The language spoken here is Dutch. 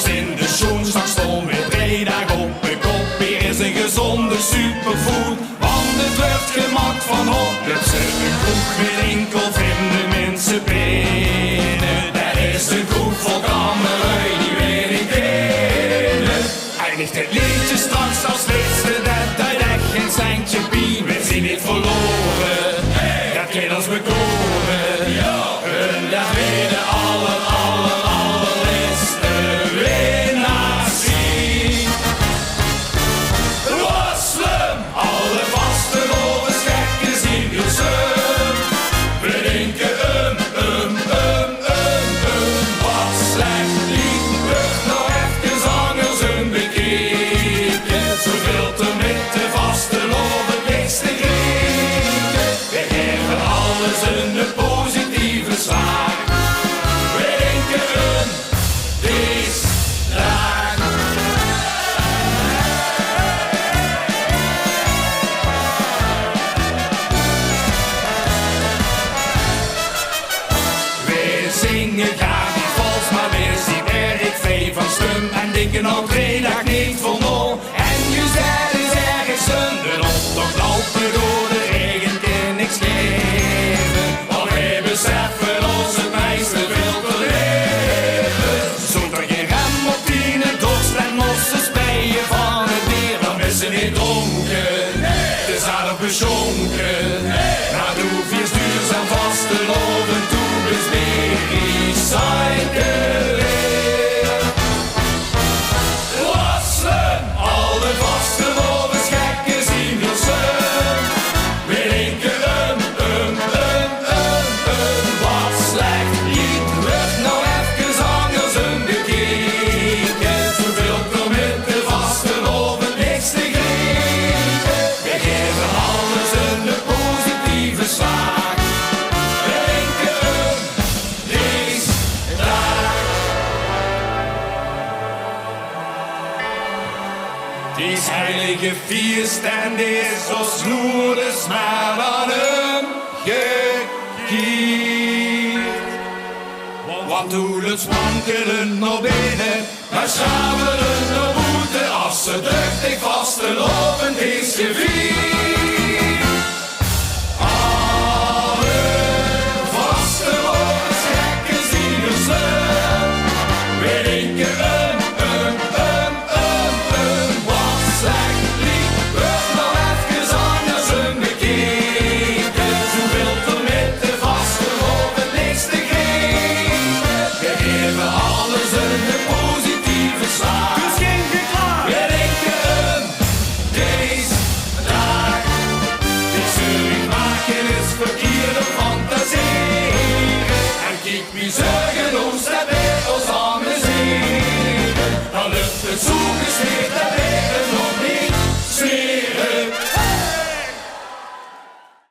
als in de schoen, straks stond weer 3 dagen op mijn kop. Hier is een gezonde superfood, want het wordt gemaakt van hop. Het zit een kroeg weer enkel vinden mensen binnen. Dat is een kroeg vol kamerui, die weet ik binnen. Eindigt het liedje straks als laatste, dat uit echt geen centje pien. We zijn niet verloren, dat kan ons bekoren. En dat weer de allerlaatste winnaars zien. Wasselen, alle vaste lovers, gekken zien Hilsum. We denken wat slecht lied, wordt nog even zangers bekeken. Zoveel te met de vaste lover, niks te krieken. We geven alles een positieve smaak. We denken is raak. We zingen graag niet vals, maar weer zien erg veel van stum. En denken al 3 dagen niet vol nul. En je zegt is erg zonder optocht lopen door de regen kan niks geven. Want we beseffen ons het meeste veel te leven. Zoekt er geen rem op 10 en dorst en mossen speien van het weer. Dan is ze niet dronken, het is aardig beschonken. Na de 4 stuurs en vaste loven toe dus weer recyclen. Wasselen, alle vaste lovers, gekken zien Hilsum. We denken wat slecht lied, wordt nou even zangers bekeken. Zoveel met de vaste loven, niks te krieken. We geven alles een positieve smaak. We denken is raak. Die heilige feest en is als snoerders maar aan hem gekierd. Want toen het spankelen naar binnen, maar schabelen naar boete als ze duchtig vaste loven is gevierd.